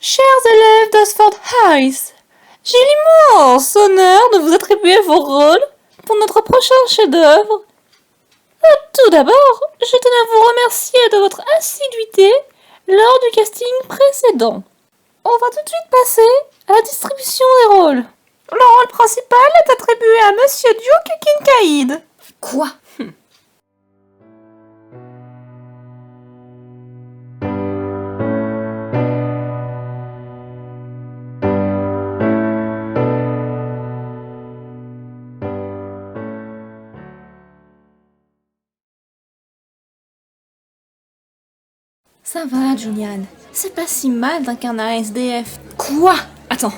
Chers élèves d'Oxford High, j'ai l'immense honneur de vous attribuer vos rôles pour notre prochain chef-d'œuvre. Tout d'abord, je tenais à vous remercier de votre assiduité lors du casting précédent. On va tout de suite passer à la distribution des rôles. Le rôle principal est attribué à Monsieur Duke Kincaid. Quoi? Ça va, Julian. C'est pas si mal d'incarner un SDF. Quoi? Attends,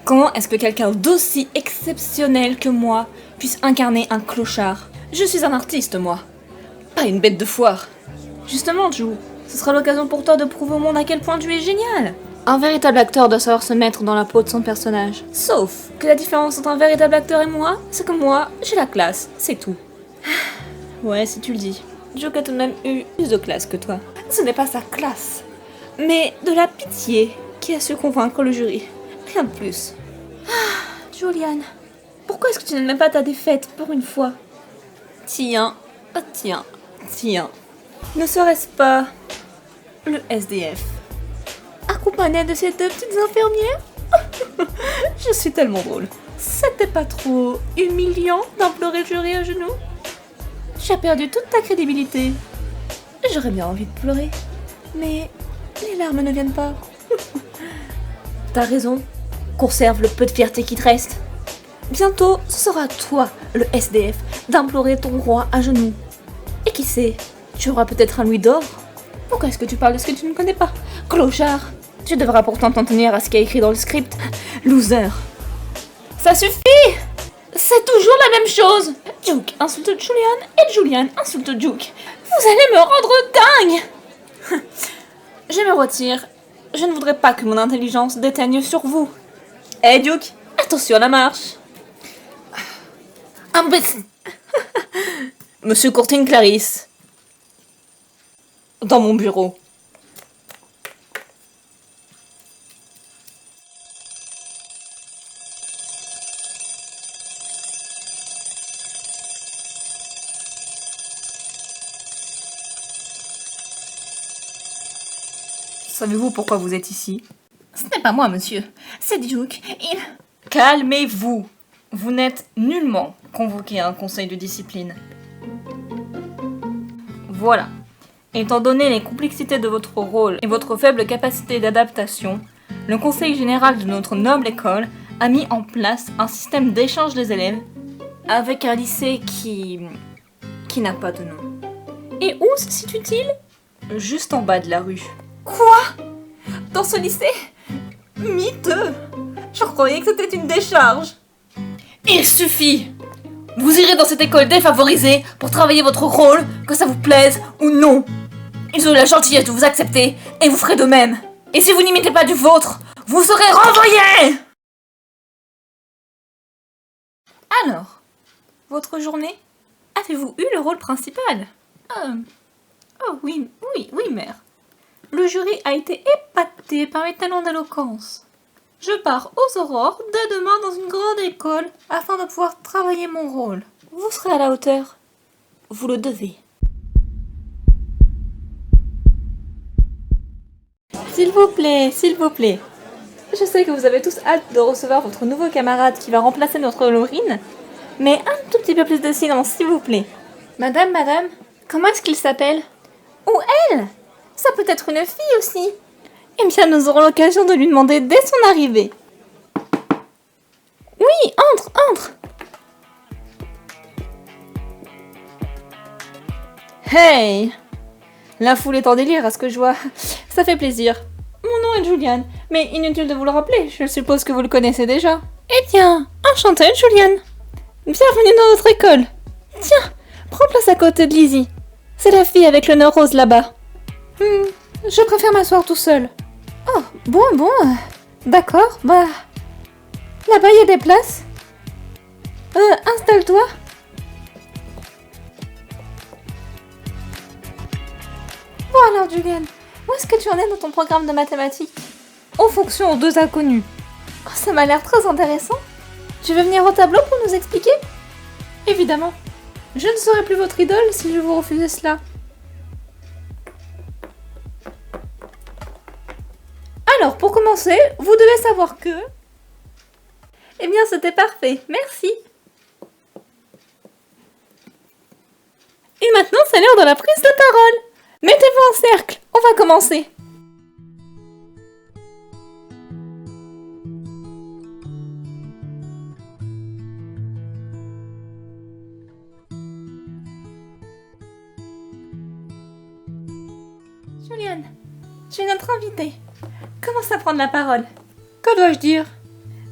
comment est-ce que quelqu'un d'aussi exceptionnel que moi puisse incarner un clochard? Je suis un artiste, moi. Pas une bête de foire. Justement, Ju, ce sera l'occasion pour toi de prouver au monde à quel point tu es génial. Un véritable acteur doit savoir se mettre dans la peau de son personnage. Sauf que la différence entre un véritable acteur et moi, c'est que moi, j'ai la classe, c'est tout. Ouais, si tu le dis. Duke a tout de même eu plus de classe que toi. Ce n'est pas sa classe, mais de la pitié qui a su convaincre le jury. Rien de plus. Julian, pourquoi est-ce que tu n'aimes pas ta défaite pour une fois? Tiens, tiens, tiens. Ne serait-ce pas le SDF accompagné de ces deux petites infirmières? Je suis tellement drôle. C'était pas trop humiliant d'implorer le jury à genoux? Tu as perdu toute ta crédibilité. J'aurais bien envie de pleurer, mais les larmes ne viennent pas. T'as raison, conserve le peu de fierté qui te reste. Bientôt, ce sera à toi, le SDF, d'implorer ton roi à genoux. Et qui sait, tu auras peut-être un louis d'or. Pourquoi est-ce que tu parles de ce que tu ne connais pas? Clochard, tu devras pourtant t'en tenir à ce qu'il y a écrit dans le script. Loser. Ça suffit! C'est toujours la même chose! Duke insulte Julian et Julian insulte Duke. Vous allez me rendre dingue! Je me retire. Je ne voudrais pas que mon intelligence déteigne sur vous. Hé Duke, attention à la marche. Imbécile. Monsieur Courtine Clarisse. Dans mon bureau. Savez-vous pourquoi vous êtes ici? Ce n'est pas moi, monsieur. C'est Duke. Calmez-vous. Vous n'êtes nullement convoqué à un conseil de discipline. Voilà. Étant donné les complexités de votre rôle et votre faible capacité d'adaptation, le conseil général de notre noble école a mis en place un système d'échange des élèves avec un lycée qui n'a pas de nom. Et où se situe-t-il? Juste en bas de la rue. Quoi? Dans ce lycée? Miteux! Je croyais que c'était une décharge. Il suffit! Vous irez dans cette école défavorisée pour travailler votre rôle, que ça vous plaise ou non. Ils ont eu la gentillesse de vous accepter et vous ferez de même. Et si vous n'imitez pas du vôtre, vous serez renvoyés! Alors, votre journée, avez-vous eu le rôle principal? Oh oui, mère. Le jury a été épaté par mes talents d'éloquence. Je pars aux aurores dès demain dans une grande école afin de pouvoir travailler mon rôle. Vous serez à la hauteur. Vous le devez. S'il vous plaît, s'il vous plaît. Je sais que vous avez tous hâte de recevoir votre nouveau camarade qui va remplacer notre Laurine, mais un tout petit peu plus de silence, s'il vous plaît. Madame, comment est-ce qu'il s'appelle? Ou elle? Ça peut être une fille aussi. Eh bien, nous aurons l'occasion de lui demander dès son arrivée. Oui, entre. Hey! La foule est en délire à ce que je vois. Ça fait plaisir. Mon nom est Julian, mais inutile de vous le rappeler, je suppose que vous le connaissez déjà. Eh bien, enchantée, Julian. Bienvenue dans notre école. Tiens, prends place à côté de Lizzie. C'est la fille avec le nez rose là-bas. Je préfère m'asseoir tout seul. Oh, bon, d'accord, bah... Là-bas, il y a des places. Installe-toi. Bon alors, Julian, où est-ce que tu en es dans ton programme de mathématiques? en fonction aux deux inconnus. Oh, ça m'a l'air très intéressant. Tu veux venir au tableau pour nous expliquer? Évidemment. Je ne serai plus votre idole si je vous refusais cela. Alors, pour commencer, vous devez savoir que... Eh bien, c'était parfait. Merci. Et maintenant, c'est l'heure de la prise de parole. Mettez-vous en cercle. On va commencer. Juliane, tu es notre invitée. Commence à prendre la parole. Que dois-je dire?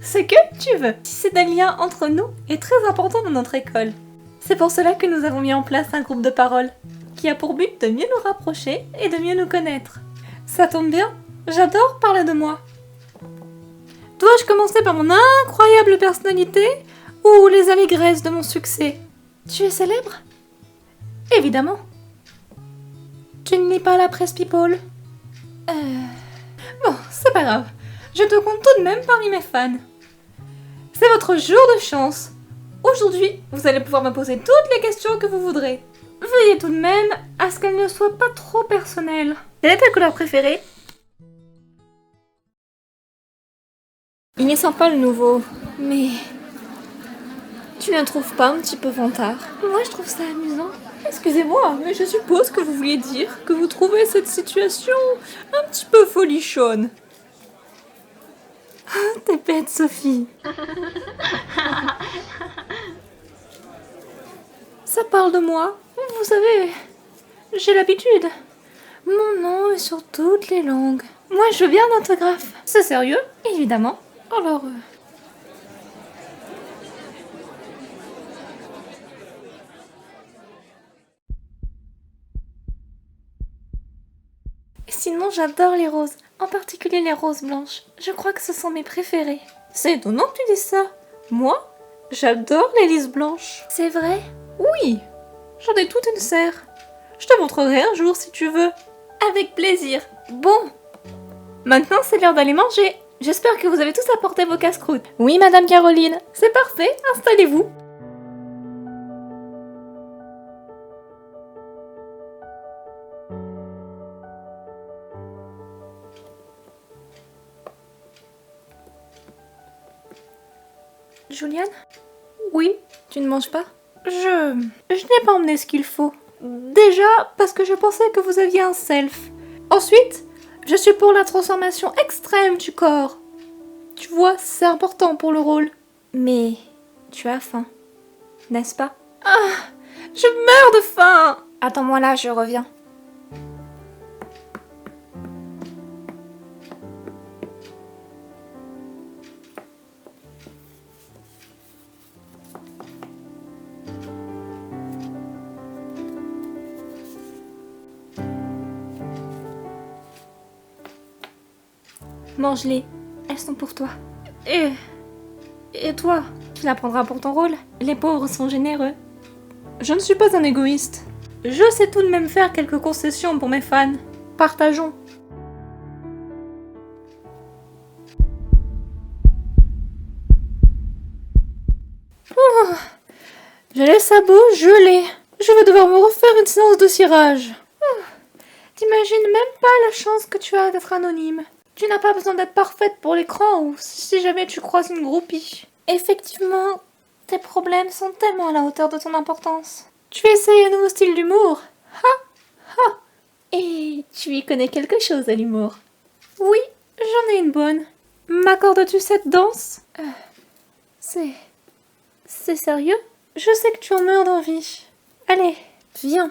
Ce que tu veux. C'est un lien entre nous est très important dans notre école. C'est pour cela que nous avons mis en place un groupe de parole qui a pour but de mieux nous rapprocher et de mieux nous connaître. Ça tombe bien, j'adore parler de moi. Dois-je commencer par mon incroyable personnalité ou les allégresses de mon succès? Tu es célèbre? Évidemment. Tu ne lis pas la presse people? Bon, c'est pas grave. Je te compte tout de même parmi mes fans. C'est votre jour de chance. Aujourd'hui, vous allez pouvoir me poser toutes les questions que vous voudrez. Veuillez tout de même à ce qu'elles ne soient pas trop personnelles. Quelle est ta couleur préférée? Il est sympa le nouveau, mais... Tu ne trouves pas un petit peu vantard? Moi, je trouve ça amusant. Excusez-moi, mais je suppose que vous vouliez dire que vous trouvez cette situation un petit peu folichonne. Ah, t'es bête, Sophie. Ça parle de moi. Vous savez, j'ai l'habitude. Mon nom est sur toutes les langues. Moi, je veux bien un autographe. C'est sérieux? Évidemment. Alors... Sinon, j'adore les roses, en particulier les roses blanches. Je crois que ce sont mes préférées. C'est étonnant que tu dises ça. Moi, j'adore les lys blanches. C'est vrai? Oui, j'en ai toute une serre. Je te montrerai un jour si tu veux. Avec plaisir. Bon, maintenant c'est l'heure d'aller manger. J'espère que vous avez tous apporté vos casse-croûtes. Oui, Madame Caroline. C'est parfait, installez-vous. Juliane? Oui, tu ne manges pas? Je n'ai pas emmené ce qu'il faut. Déjà, parce que je pensais que vous aviez un self. Ensuite, je suis pour la transformation extrême du corps. Tu vois, c'est important pour le rôle. Mais tu as faim, n'est-ce pas? Ah, je meurs de faim! Attends-moi là, je reviens. Mange-les, elles sont pour toi. Et toi, tu la prendras pour ton rôle? Les pauvres sont généreux. Je ne suis pas un égoïste. Je sais tout de même faire quelques concessions pour mes fans. Partageons. Oh, j'ai les sabots gelés. Je vais devoir me refaire une séance de cirage. Oh, t'imagines même pas la chance que tu as d'être anonyme. Tu n'as pas besoin d'être parfaite pour l'écran ou si jamais tu croises une groupie. Effectivement, tes problèmes sont tellement à la hauteur de ton importance. Tu essayes un nouveau style d'humour? Ha! Ha! Et tu y connais quelque chose à l'humour? Oui, j'en ai une bonne. M'accordes-tu cette danse? C'est sérieux? Je sais que tu en meurs d'envie. Allez, viens.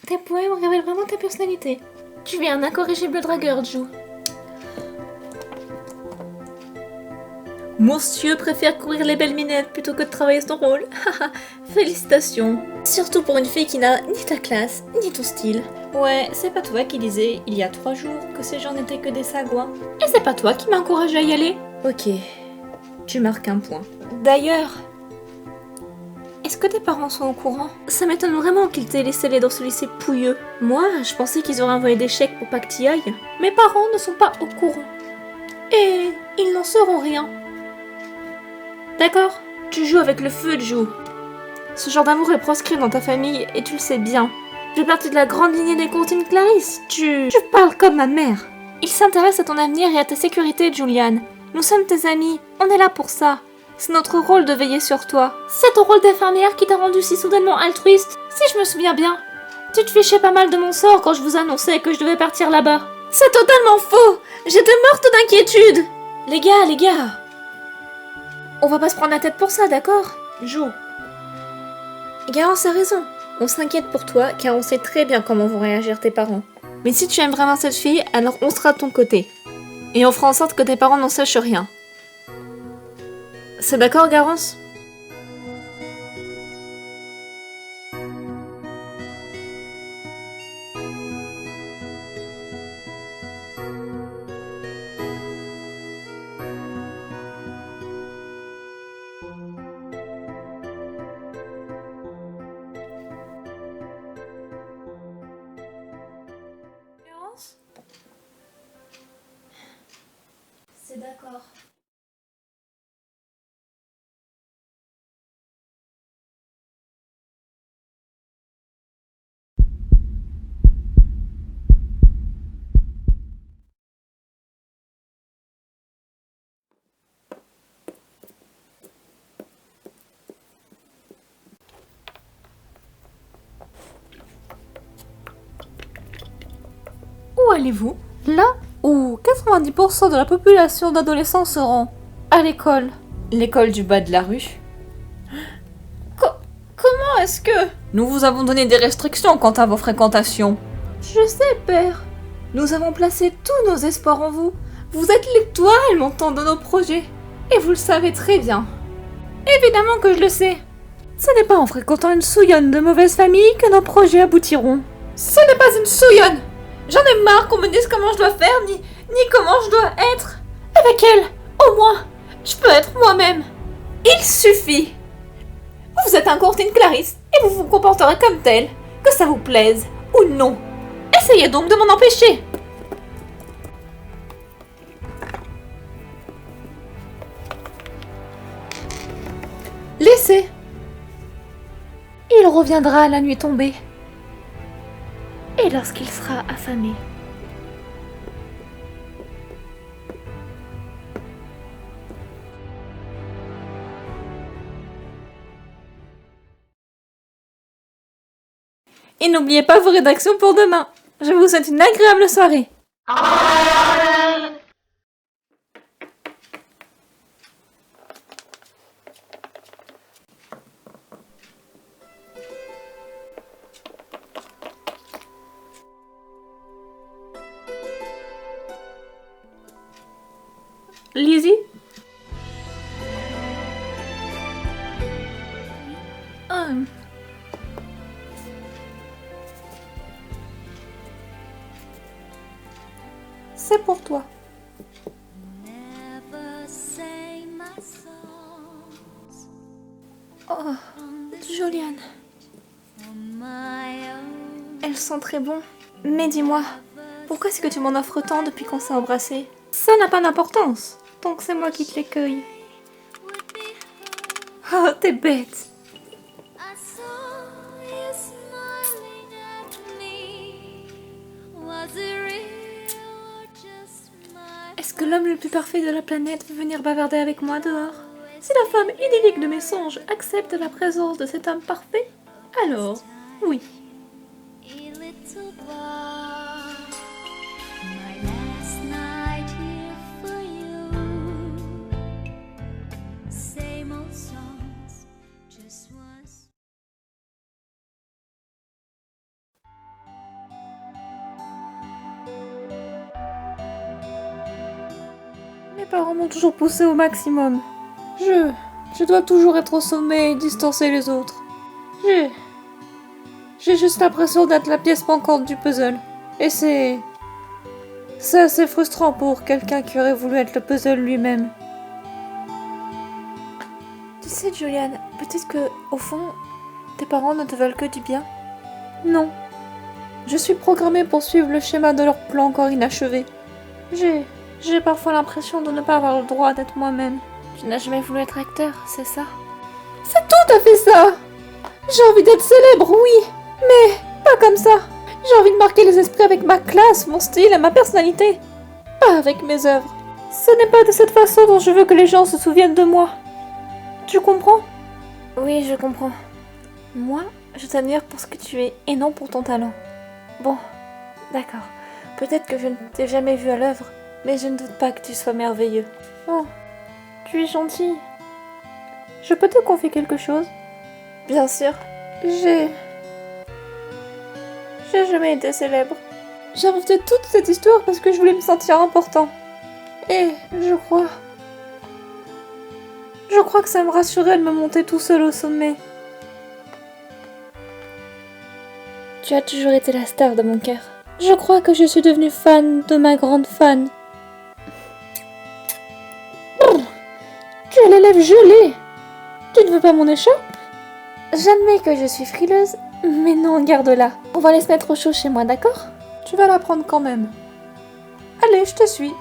Tes poèmes révèlent vraiment ta personnalité. Tu es un incorrigible dragueur, Ju. Monsieur préfère courir les belles minettes plutôt que de travailler son rôle. Félicitations. Surtout pour une fille qui n'a ni ta classe, ni ton style. Ouais, c'est pas toi qui disais il y a 3 jours que ces gens n'étaient que des sagouins. Et c'est pas toi qui m'as encouragé à y aller. Ok, tu marques un point. D'ailleurs, est-ce que tes parents sont au courant? Ça m'étonne vraiment qu'ils t'aient laissé aller dans ce lycée pouilleux. Moi, je pensais qu'ils auraient envoyé des chèques pour pas que t'y ailles. Mes parents ne sont pas au courant. Et ils n'en sauront rien. D'accord? Tu joues avec le feu, Ju. Ce genre d'amour est proscrit dans ta famille et tu le sais bien. Je fais partie de la grande lignée des Courtine Clarisse. Tu parles comme ma mère. Il s'intéresse à ton avenir et à ta sécurité, Julian. Nous sommes tes amis, on est là pour ça. C'est notre rôle de veiller sur toi. C'est ton rôle d'infirmière qui t'a rendu si soudainement altruiste. Si je me souviens bien, tu te fichais pas mal de mon sort quand je vous annonçais que je devais partir là-bas. C'est totalement faux. J'étais morte d'inquiétude. Les gars. On va pas se prendre la tête pour ça, d'accord? Joue. Garance a raison. On s'inquiète pour toi car on sait très bien comment vont réagir tes parents. Mais si tu aimes vraiment cette fille, alors on sera de ton côté. Et on fera en sorte que tes parents n'en sachent rien. C'est d'accord, Garance? Garance? C'est d'accord. Où allez-vous? Là où 90% de la population d'adolescents se rend. À l'école. L'école du bas de la rue. Comment est-ce que... Nous vous avons donné des restrictions quant à vos fréquentations. Je sais, père. Nous avons placé tous nos espoirs en vous. Vous êtes l'étoile montante de nos projets. Et vous le savez très bien. Évidemment que je le sais. Ce n'est pas en fréquentant une souillonne de mauvaise famille que nos projets aboutiront. Ce n'est pas une souillonne. J'en ai marre qu'on me dise comment je dois faire, ni comment je dois être. Avec elle, au moins, je peux être moi-même. Il suffit. Vous êtes un Courtine Clarisse et vous vous comporterez comme tel, que ça vous plaise ou non. Essayez donc de m'en empêcher. Laissez. Il reviendra à la nuit tombée. Et lorsqu'il sera affamé. Et n'oubliez pas vos rédactions pour demain. Je vous souhaite une agréable soirée. Lizzie? C'est pour toi. Oh, Julian. Elles sont très bon. Mais dis-moi, pourquoi est-ce que tu m'en offres tant depuis qu'on s'est embrassés? Ça n'a pas d'importance, tant que c'est moi qui te les cueille. Oh, t'es bête. Est-ce que l'homme le plus parfait de la planète veut venir bavarder avec moi dehors? Si la femme idyllique de mes songes accepte la présence de cet homme parfait, alors, oui. parents m'ont toujours poussé au maximum. Je dois toujours être au sommet et distancer les autres. J'ai juste l'impression d'être la pièce manquante du puzzle. Et c'est assez frustrant pour quelqu'un qui aurait voulu être le puzzle lui-même. Tu sais, Julian, peut-être que, au fond, tes parents ne te veulent que du bien. Non. Je suis programmée pour suivre le schéma de leur plan encore inachevé. J'ai parfois l'impression de ne pas avoir le droit d'être moi-même. Tu n'as jamais voulu être acteur, c'est ça? C'est tout à fait ça! J'ai envie d'être célèbre, oui, mais pas comme ça. J'ai envie de marquer les esprits avec ma classe, mon style et ma personnalité. Pas avec mes œuvres. Ce n'est pas de cette façon dont je veux que les gens se souviennent de moi. Tu comprends? Oui, je comprends. Moi, je t'admire pour ce que tu es et non pour ton talent. Bon, d'accord. Peut-être que je ne t'ai jamais vu à l'œuvre, mais je ne doute pas que tu sois merveilleux. Oh, tu es gentil. Je peux te confier quelque chose? Bien sûr. J'ai jamais été célèbre. J'ai inventé toute cette histoire parce que je voulais me sentir important. Et je crois que ça me rassurait de me monter tout seul au sommet. Tu as toujours été la star de mon cœur. Je crois que je suis devenue fan de ma grande fan. Brrr, tu as les lèvres gelées. Tu ne veux pas mon écharpe? J'admets que je suis frileuse, mais non, garde-la. On va aller se mettre au chaud chez moi, d'accord? Tu vas la prendre quand même. Allez, je te suis.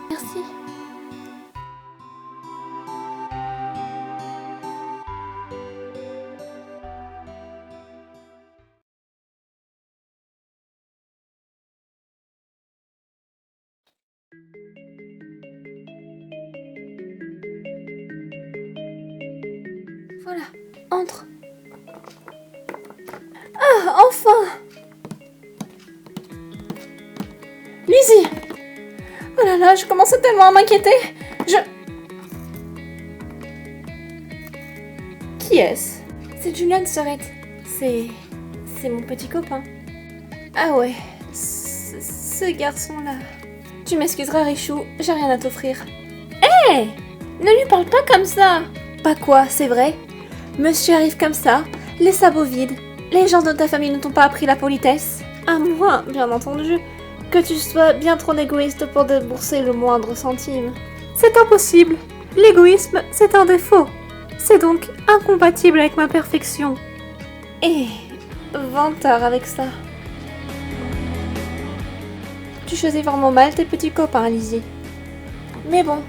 Merci. Voilà, entre. Ah, enfin! Lizzie! Oh là là, je commençais tellement à m'inquiéter. Qui est-ce? C'est Julian Sorette. C'est mon petit copain. Ah ouais, ce garçon-là. Tu m'excuseras, Richou, j'ai rien à t'offrir. Hé! Ne lui parle pas comme ça! Pas quoi, c'est vrai? Monsieur arrive comme ça, les sabots vides. Les gens de ta famille ne t'ont pas appris la politesse? À moins, bien entendu, que tu sois bien trop égoïste pour débourser le moindre centime. C'est impossible. L'égoïsme, c'est un défaut. C'est donc incompatible avec ma perfection. Et vantard avec ça. Tu choisis vraiment mal tes petits copains, Lizzie. Mais bon,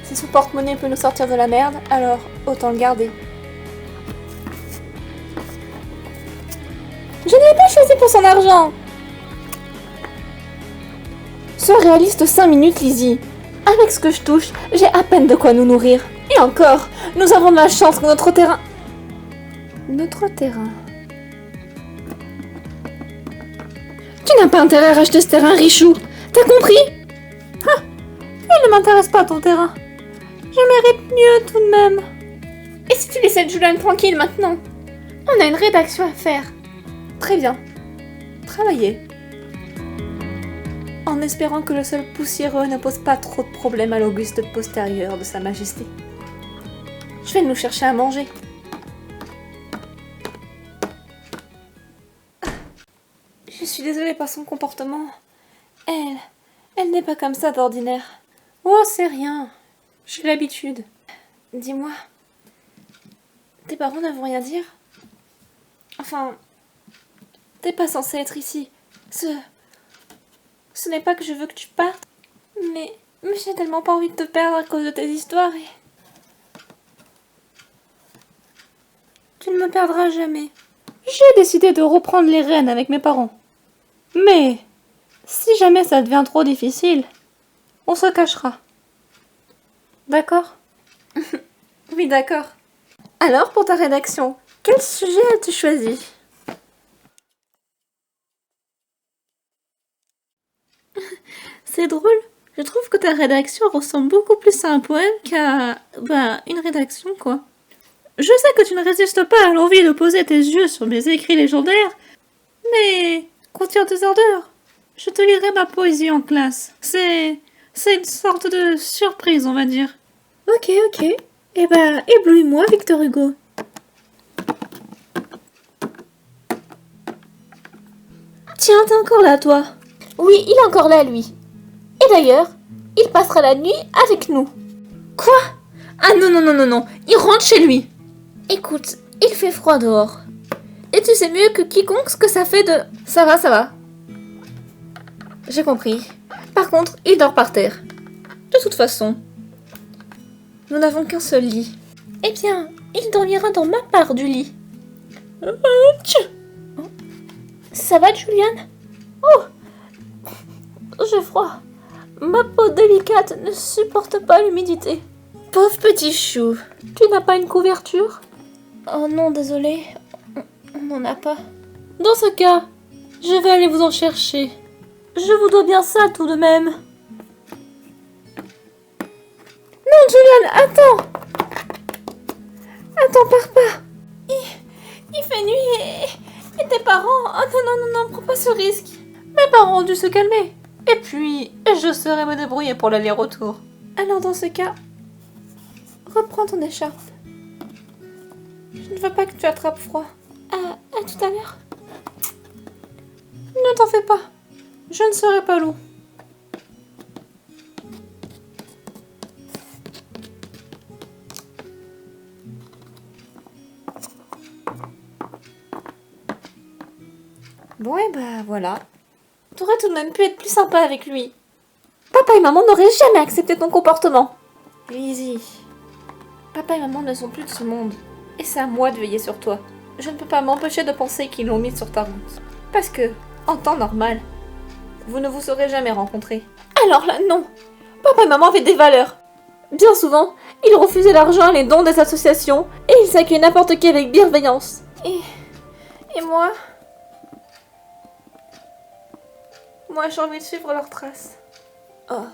si son porte-monnaie peut nous sortir de la merde, alors autant le garder. Je ne l'ai pas choisi pour son argent. Sois réaliste 5 minutes, Lizzie. Avec ce que je touche, j'ai à peine de quoi nous nourrir. Et encore, nous avons de la chance que notre terrain... Notre terrain... Tu n'as pas intérêt à racheter ce terrain, Richou. T'as compris? Ah, il ne m'intéresse pas ton terrain. Je mérite mieux tout de même. Et si tu laissais Julian tranquille maintenant? On a une rédaction à faire. Très bien. Travaillez. En espérant que le sol poussiéreux ne pose pas trop de problèmes à l'auguste postérieur de Sa Majesté. Je vais nous chercher à manger. Je suis désolée par son comportement. Elle n'est pas comme ça d'ordinaire. Oh, c'est rien. J'ai l'habitude. Dis-moi, tes parents ne vont rien dire? Enfin, t'es pas censé être ici. Ce n'est pas que je veux que tu partes, mais j'ai tellement pas envie de te perdre à cause de tes histoires et... Tu ne me perdras jamais. J'ai décidé de reprendre les rênes avec mes parents. Mais, si jamais ça devient trop difficile, on se cachera. D'accord? Oui, d'accord. Alors, pour ta rédaction, quel sujet as-tu choisi? C'est drôle. Je trouve que ta rédaction ressemble beaucoup plus à un poème qu'à... une rédaction, quoi. Je sais que tu ne résistes pas à l'envie de poser tes yeux sur mes écrits légendaires, mais Retire tes ardeurs. Je te lirai ma poésie en classe. C'est une sorte de surprise, on va dire. Ok. Eh ben, éblouis-moi, Victor Hugo. Tiens, t'es encore là, toi. Oui, il est encore là, lui. Et d'ailleurs, il passera la nuit avec nous. Quoi? Ah non, il rentre chez lui. Écoute, il fait froid dehors. Et tu sais mieux que quiconque ce que ça fait de... Ça va. J'ai compris. Par contre, il dort par terre. De toute façon, nous n'avons qu'un seul lit. Eh bien, il dormira dans ma part du lit. Ça va, Julian? Oh, j'ai froid. Ma peau délicate ne supporte pas l'humidité. Pauvre petit chou. Tu n'as pas une couverture? Oh non, désolé. On n'en a pas. Dans ce cas, je vais aller vous en chercher. Je vous dois bien ça tout de même. Non, Julian, attends. Attends, pars pas. Il fait nuit et tes parents... Oh non, prends pas ce risque. Mes parents ont dû se calmer. Et puis, je saurai me débrouiller pour l'aller-retour. Alors dans ce cas, reprends ton écharpe. Je ne veux pas que tu attrapes froid. À tout à l'heure. Ne t'en fais pas. Je ne serai pas loup. Bon, et bah voilà. T'aurais tout de même pu être plus sympa avec lui. Papa et maman n'auraient jamais accepté ton comportement. Lizzie, papa et maman ne sont plus de ce monde. Et c'est à moi de veiller sur toi. Je ne peux pas m'empêcher de penser qu'ils l'ont mis sur ta route. Parce que, en temps normal, vous ne vous serez jamais rencontrés. Alors là, non. Papa et maman avaient des valeurs. Bien souvent, ils refusaient l'argent et les dons des associations, et ils accueillaient n'importe qui avec bienveillance. Et moi... Moi, j'ai envie de suivre leurs traces. Oh.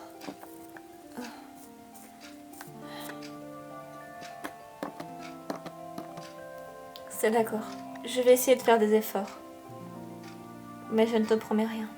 C'est d'accord. Je vais essayer de faire des efforts. Mais je ne te promets rien.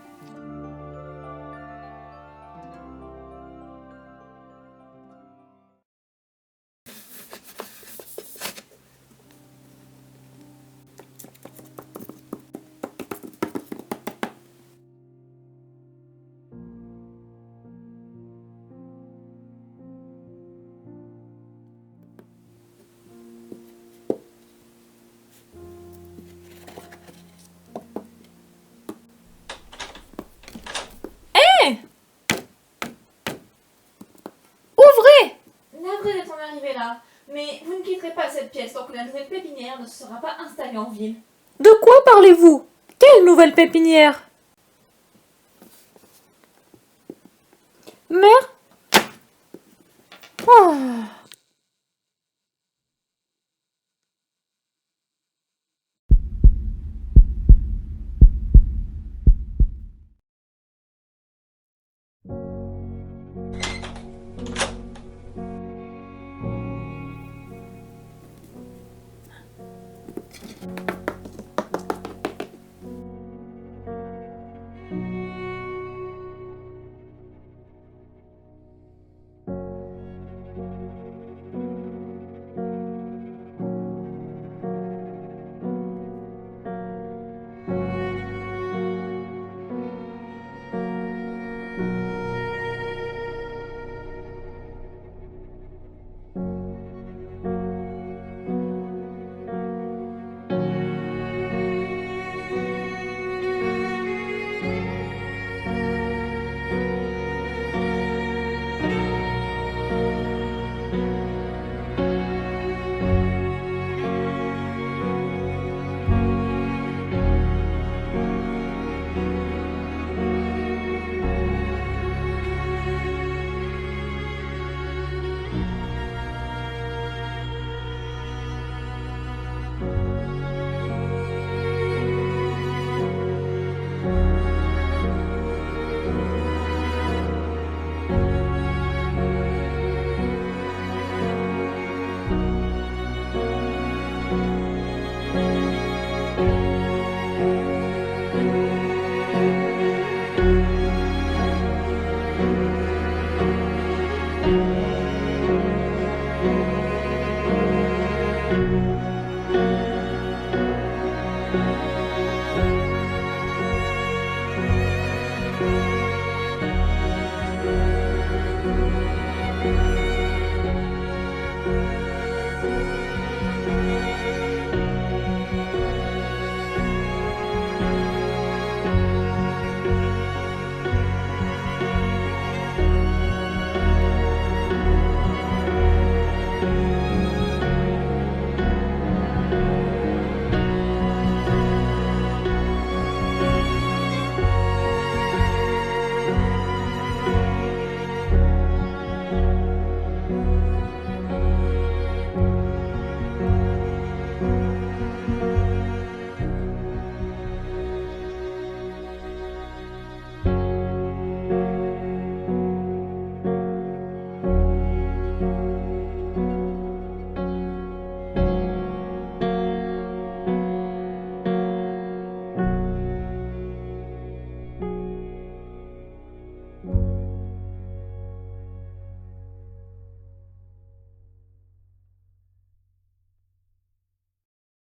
Ouvrez! Navré d'être en arrivé là, mais vous ne quitterez pas cette pièce tant que la nouvelle pépinière ne sera pas installée en ville. De quoi parlez-vous? Quelle nouvelle pépinière? Mère? Oh.